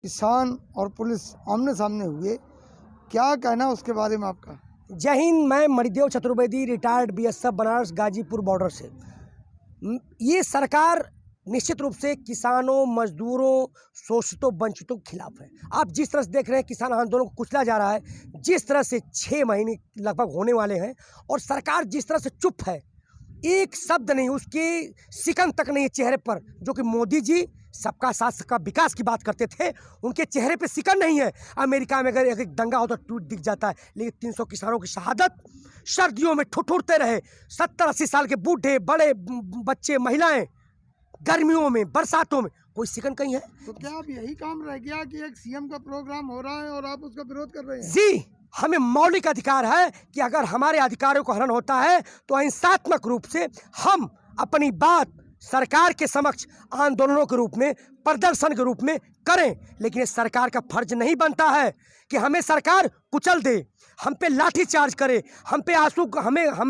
किसान और पुलिस आमने सामने हुए, क्या कहना उसके बारे में आपका? जय हिंद। मैं Manidev Chaturvedi, retired BSF, Banaras Ghazipur border से। ये सरकार निश्चित रूप से किसानों, मजदूरों, शोषितों, वंचितों के खिलाफ है। आप जिस तरह से देख रहे हैं किसान आंदोलन को कुचला जा रहा है, जिस तरह से 6 महीने लगभग होने वाले हैं और सरकार जिस तरह से चुप है, एक शब्द नहीं, उसकी सिकन तक नहीं है चेहरे पर। जो कि मोदी जी सबका साथ सबका विकास की बात करते थे, उनके चेहरे पे सिकन नहीं है। अमेरिका में अगर एक दंगा हो तो ट्वीट दिख जाता है, लेकिन 300 किसानों की शहादत, सर्दियों में ठुठुरते रहे 70-80 साल के बूढ़े, बड़े बच्चे, महिलाएं, गर्मियों में, बरसातों में, कोई सिकन कहीं है? तो क्या अब यही काम रह गया कि एक सीएम का प्रोग्राम हो रहा है और आप उसका विरोध कर रहे हैं? जी, हमें मौलिक अधिकार है कि अगर हमारे अधिकारों को हनन होता है तो अहिंसात्मक रूप से हम अपनी बात सरकार के समक्ष आंदोलनों के रूप में, प्रदर्शन के रूप में करें। लेकिन इस सरकार का फर्ज नहीं बनता है कि हमें सरकार कुचल दे, हम पे लाठी चार्ज करे, हम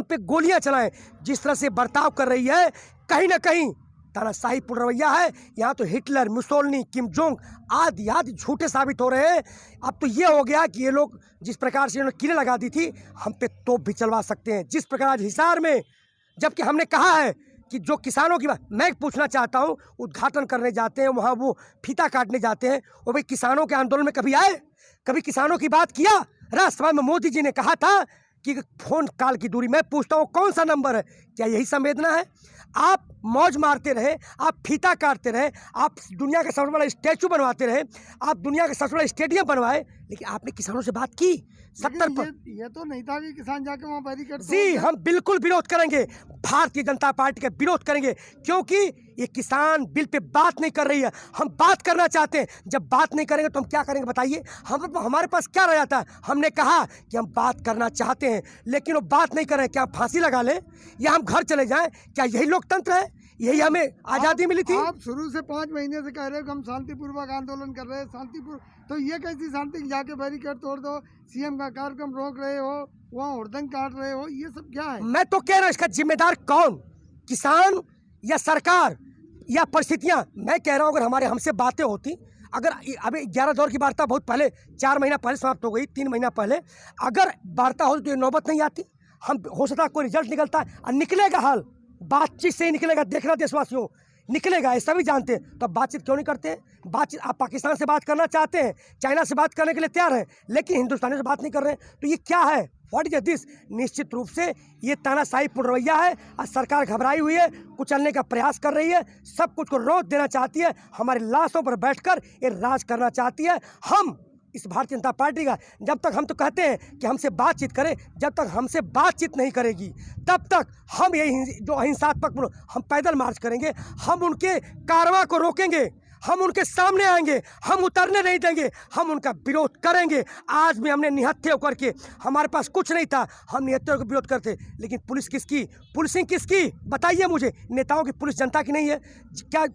पे गोलियां चलाएं। जिस तरह से बर्ताव कर रही है, कहीं ना कहीं तानाशाहीपूर्ण रवैया है। यहाँ तो हिटलर, मुसोलिनी, किम जोंग आदि झूठे साबित हो रहे हैं। अब तो ये हो गया कि ये लोग जिस प्रकार से इन्होंने किले लगा दी थी, हम पे तोप भी चलवा सकते हैं। जिस प्रकार आज हिसार में, जबकि हमने कहा है कि जो किसानों की बात मैं पूछना चाहता हूँ, उद्घाटन करने जाते हैं वहाँ, वो फीता काटने जाते हैं, वो भाई किसानों के आंदोलन में कभी आए? कभी किसानों की बात किया? राज्यसभा में मोदी जी ने कहा था कि फोन कॉल की दूरी, मैं पूछता हूँ कौन सा नंबर है? क्या यही संवेदना है? आप मौज मारते रहे, आप फीता काटते रहे, आप दुनिया का सबसे बड़ा स्टैचू बनवाते रहे, आप दुनिया का सबसे बड़ा स्टेडियम बनवाए, लेकिन आपने किसानों से बात की? 70 पर ये तो नहीं था कि किसान जाके वहाँ बैरिकेड जी, हम बिल्कुल विरोध करेंगे, भारतीय जनता पार्टी का विरोध करेंगे, क्योंकि ये किसान बिल पे बात नहीं कर रही है। हम बात करना चाहते हैं। जब बात नहीं करेंगे तो हम क्या करेंगे बताइए? हमारे पास क्या रह जाता है? हमने कहा कि हम बात करना चाहते हैं, लेकिन वो बात नहीं कर रहे हैं। क्या हम फांसी लगा लें या हम घर चले जाएं? क्या यही लोकतंत्र है? यही हमें आज़ादी मिली थी? आप शुरू से 5 महीने से कह रहे हो कि हम शांतिपूर्वक आंदोलन कर रहे हैं, शांतिपूर्वक, तो ये कैसी शांति? जाके बैरिकेड तोड़ दो, सीएम का कार्यक्रम रोक रहे हो, वहाँ हुड़दंग काट रहे हो, ये सब क्या है? मैं तो कह रहा हूँ, इसका जिम्मेदार कौन? किसान या सरकार या परिस्थितियाँ? मैं कह रहा हूँ अगर हमारे हमसे बातें होती, अगर अभी 11 दौर की वार्ता बहुत पहले, 4 महीना पहले समाप्त हो गई, 3 महीना पहले अगर वार्ता होती तो ये नौबत नहीं आती। हम हो सकता कोई रिजल्ट निकलता है, और निकलेगा हाल बातचीत से ही निकलेगा। देखना देशवासियों, निकलेगा, ऐसा भी जानते हैं। तो अब बातचीत क्यों नहीं करते? बातचीत आप पाकिस्तान से बात करना चाहते हैं, चाइना से बात करने के लिए तैयार हैं, लेकिन हिंदुस्तानी से बात नहीं कर रहे हैं, तो ये क्या है? What is this? निश्चित रूप से ये तानाशाहीपूर्ण रवैया है और सरकार घबराई हुई है, कुचलने का प्रयास कर रही है, सब कुछ को रोक देना चाहती है, हमारी लाशों पर बैठकर ये राज करना चाहती है। हम इस भारतीय जनता पार्टी का, जब तक हम तो कहते हैं कि हमसे बातचीत करें, जब तक हमसे बातचीत नहीं करेगी तब तक हम यही जो अहिंसात्मक, हम पैदल मार्च करेंगे, हम उनके कारवां को रोकेंगे, हम उनके सामने आएंगे, हम उतरने नहीं देंगे, हम उनका विरोध करेंगे। आज भी हमने निहत्थे होकर के, हमारे पास कुछ नहीं था, हम निहत्थे होकर विरोध करते, लेकिन पुलिस किसकी? पुलिसिंग किसकी? बताइए मुझे। नेताओं की पुलिस जनता की नहीं है क्या?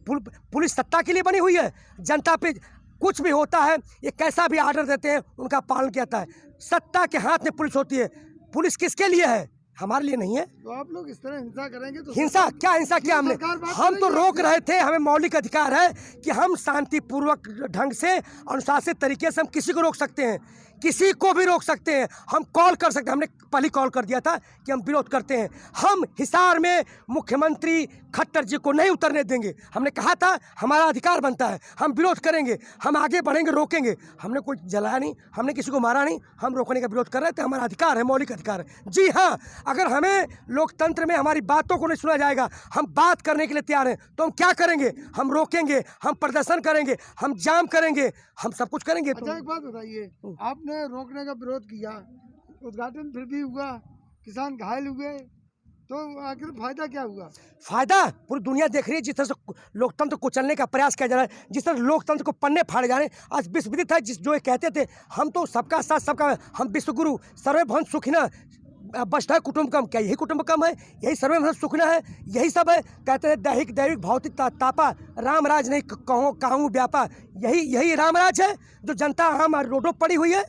पुलिस सत्ता के लिए बनी हुई है? जनता पे कुछ भी होता है, ये कैसा भी आर्डर देते हैं उनका पालन किया जाता है। सत्ता के हाथ में पुलिस होती है। पुलिस किसके लिए है? हमारे लिए नहीं है। तो आप लोग इस तरह हिंसा करेंगे तो हिंसा क्या? हिंसा क्या? हम तो रोक रहे थे। हमें मौलिक अधिकार है कि हम शांतिपूर्वक ढंग से, अनुशासित तरीके से हम किसी को रोक सकते हैं, किसी को भी रोक सकते हैं, हम कॉल कर सकते हैं। हमने पहले कॉल कर दिया था कि हम विरोध करते हैं। हम हिसार में मुख्यमंत्री खट्टर जी को नहीं उतरने देंगे। हमने कहा था हमारा अधिकार बनता है, हम विरोध करेंगे, हम आगे बढ़ेंगे, रोकेंगे। हमने कोई जलाया नहीं, हमने किसी को मारा नहीं, हम रोकने का विरोध कर रहे थे। हमारा अधिकार है, मौलिक अधिकार है। जी हाँ, अगर हमें लोकतंत्र में हमारी बातों को नहीं सुना जाएगा, हम बात करने के लिए तैयार हैं, तो हम क्या करेंगे? हम रोकेंगे, हम प्रदर्शन करेंगे, हम जाम करेंगे, हम सब कुछ करेंगे। अच्छा, एक बात बताइए, आपने रोकने का विरोध किया, उद्घाटन फिर भी हुआ, किसान घायल हुए, तो आखिर फायदा क्या हुआ? फायदा पूरी दुनिया देख रही है। जिस तरह से लोकतंत्र को चलने का प्रयास किया जा रहा है, जिस तरह लोकतंत्र को पन्ने फाड़े जा रहे हैं। आज विश्व विदित है, जो ये कहते थे हम तो सबका साथ सबका, हम विश्वगुरु, सर्वभवन्तु सुखिनः वसुधैव कुटुम्बकम। क्या यही कुटुम्बकम है? यही सर्वभवन्तु सुखिनः है? यही सब है? कहते हैं दैहिक दैविक भौतिक तापा, राम राज नहीं कहूँ व्यापा। यही रामराज है जो जनता हम रोडों पड़ी हुई है।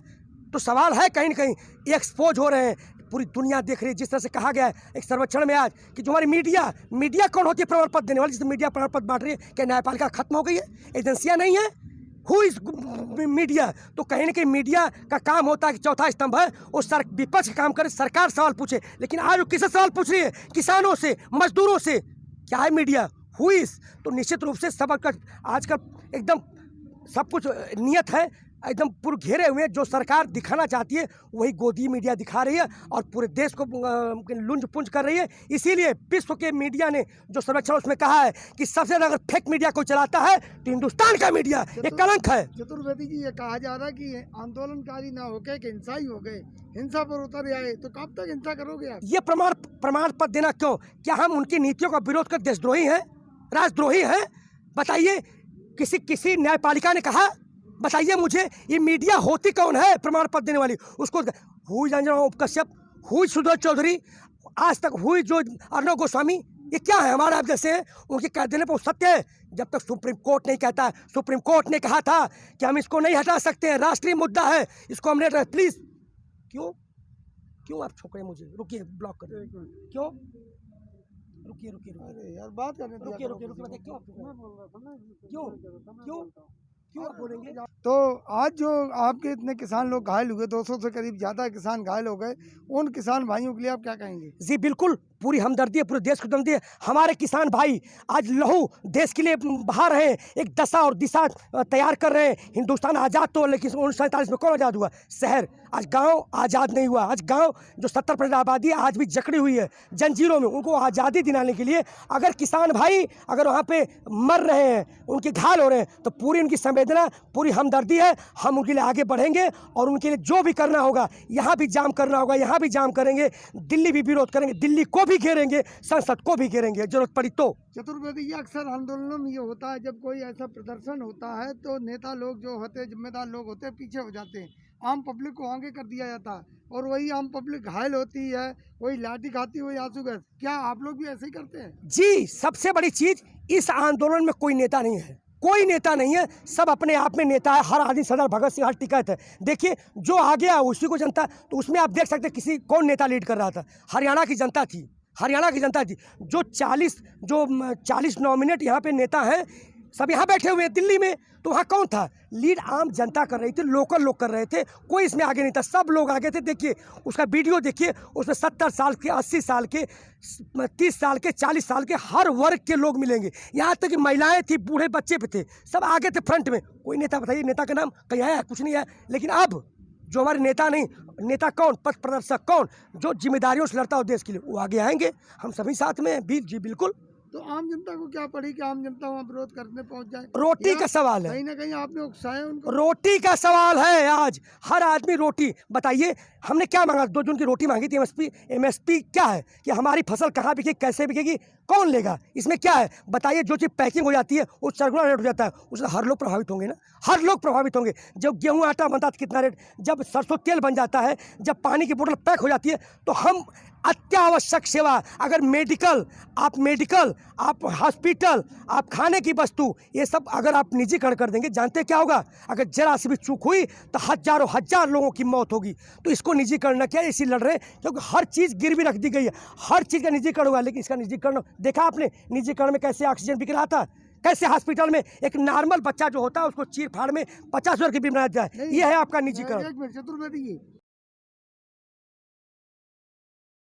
तो सवाल है कहीं ना कहीं एक्सपोज हो रहे हैं, पूरी दुनिया देख रही है। जिस तरह से कहा गया है एक सर्वेक्षण में आज कि जो हमारी मीडिया कौन होती है प्रमाण पत्र देने वाली? जिस मीडिया प्रमाण पत्र बांट रही है, क्या न्यायपालिका खत्म हो गई है? एजेंसियां नहीं है? Who is media? तो कहीं ना कहीं मीडिया का काम होता है कि चौथा स्तंभ है, वो विपक्ष का काम करे, सरकार सवाल पूछे। लेकिन आज वो किससे सवाल पूछ रही है? किसानों से, मजदूरों से। क्या है मीडिया? Who is? तो निश्चित रूप से सब आजकल एकदम सब कुछ नियत है, एकदम पूरे घेरे हुए। जो सरकार दिखाना चाहती है वही गोदी मीडिया दिखा रही है और पूरे देश को लुंज पुंज कर रही है। इसीलिए विश्व के मीडिया ने जो सर्वेक्षण उसमें कहा है कि सबसे ज़्यादा अगर फेक मीडिया को चलाता है तो हिंदुस्तान का मीडिया, ये कलंक है। चतुर्वेदी जी, ये कहा जा रहा है कि आंदोलनकारी ना होके कि हिंसा ही हो गए, हिंसा पर उतर आए, तो कब तक हिंसा करोगे आप? ये प्रमाण पत्र देना क्यों? क्या हम उनकी नीतियों का विरोध कर देशद्रोही हैं, राजद्रोही हैं? बताइए, किसी न्यायपालिका ने कहा? बताइए मुझे, ये मीडिया होती कौन है प्रमाण पत्र देने वाली? उसको हुई रंजन कश्यप, हुई सुधीर चौधरी, आज तक हुई जो अर्णव गोस्वामी, ये क्या है? हमारे आप जैसे हैं, उनके कह देने पर सत्य है। जब तक सुप्रीम कोर्ट नहीं कहता, सुप्रीम कोर्ट ने कहा था कि हम इसको नहीं हटा सकते हैं, राष्ट्रीय मुद्दा है, इसको हमने प्लीज। क्यों आप छोकरे मुझे? रुकिए, ब्लॉक कर दीजिए। क्यों? रुकिए, अरे यार, बात करने दो। रुकिए, बताइए क्यों आप बोलेंगे? तो आज जो आपके इतने किसान लोग घायल हुए, 200 से करीब ज़्यादा किसान घायल हो गए, उन किसान भाइयों के लिए आप क्या कहेंगे? जी बिल्कुल, पूरी हमदर्दी है, पूरे देश को हमदर्दी है। हमारे किसान भाई आज लहू देश के लिए बहा रहे हैं, एक दशा और दिशा तैयार कर रहे हैं। हिंदुस्तान आज़ाद तो, लेकिन 1947 में कौन आज़ाद हुआ? शहर। आज गांव आज़ाद नहीं हुआ। आज गांव जो 70% आबादी है आज भी जकड़ी हुई है जंजीरों में। उनको आज़ादी दिलाने के लिए अगर किसान भाई अगर वहाँ पे मर रहे हैं, उनके घायल हो रहे हैं, तो पूरी उनकी संवेदना, पूरी हमदर्दी है। हम उनके लिए आगे बढ़ेंगे और उनके लिए जो भी करना होगा, यहाँ भी जाम करना होगा, यहाँ भी जाम करेंगे, दिल्ली भी विरोध करेंगे, दिल्ली को भी घेरेंगे, संसद को भी घेरेंगे, जरूरत पड़ी तो। चतुर्वेदी, ये अक्सर आंदोलनों में ये होता है, जब कोई ऐसा प्रदर्शन होता है तो नेता लोग जो होते हैं, जिम्मेदार लोग होते हैं, पीछे हो जाते हैं, आम पब्लिक को आगे कर दिया जाता है, और वही आम पब्लिक घायल होती है, वही लाठी खाती, वही आंसू गैस। क्या आप लोग भी ऐसे ही करते हैं? जी, सबसे बड़ी चीज, इस आंदोलन में कोई नेता नहीं है, कोई नेता नहीं है, सब अपने आप में नेता है। हर आदमी सरदार भगत सिंह, हर टिकट है। देखिए, जो आ गया उसी को जनता, तो उसमें आप देख सकते कौन नेता लीड कर रहा था? हरियाणा की जनता थी, जो 40 नॉमिनेट यहाँ पे नेता हैं, सब यहाँ बैठे हुए हैं दिल्ली में। तो वहाँ कौन था? लीड आम जनता कर रही थी, लोकल लोग कर रहे थे, कोई इसमें आगे नहीं था, सब लोग आगे थे। देखिए उसका वीडियो, देखिए उसमें 70 साल के, 80 साल के, 30 साल के, 40 साल के हर वर्ग के लोग मिलेंगे। यहाँ तक कि महिलाएं थी, बूढ़े बच्चे भी थे, सब आगे थे फ्रंट में। कोई नेता, बताइए नेता का नाम कहीं आया? कुछ नहीं है। लेकिन अब जो हमारे नेता नहीं, नेता कौन? पथ प्रदर्शक कौन? जो जिम्मेदारियों से लड़ता हो देश के लिए, वो आगे आएंगे। हम सभी साथ में हैं। जी बिल्कुल। तो आम जनता को क्या पड़ी कि आम जनता वहाँ विरोध करने पहुँच जाए? रोटी का सवाल है, कहीं ना कहीं आपने उकसाया उनको। रोटी का सवाल है। आज हर आदमी रोटी। बताइए, हमने क्या मांगा? 2 जून की रोटी मांगी थी। एमएसपी क्या है? कि हमारी फसल कहाँ बिकेगी, कैसे बिकेगी, कौन लेगा? इसमें क्या है? बताइए, जो चीज़ पैकिंग हो जाती है वो सर्कुलर रेट हो जाता है, उससे हर लोग प्रभावित होंगे ना, हर लोग प्रभावित होंगे। जब गेहूँ आटा बनता है कितना रेट, जब सरसों तेल बन जाता है, जब पानी की बोतल पैक हो जाती है, तो हम अत्यावश्यक सेवा, अगर मेडिकल, आप हॉस्पिटल, आप खाने की वस्तु, ये सब अगर आप निजीकरण कर देंगे, जानते क्या होगा? अगर जरा सी भी चूक हुई तो हजार लोगों की मौत होगी। तो इसको निजीकरण न किया, इसी लड़ रहे हैं, क्योंकि हर चीज़ गिरवी रख दी गई है, हर चीज़ का निजीकरण हुआ। लेकिन इसका निजीकरण देखा आपने? निजीकरण में कैसे ऑक्सीजन बिक रहा था, कैसे हॉस्पिटल में एक नॉर्मल बच्चा जो होता है उसको चीर फाड़ में 50 हजार की बीमारी बनाया जाए। ये है आपका निजीकरण। एक मिनट चतुर्वेदी जी,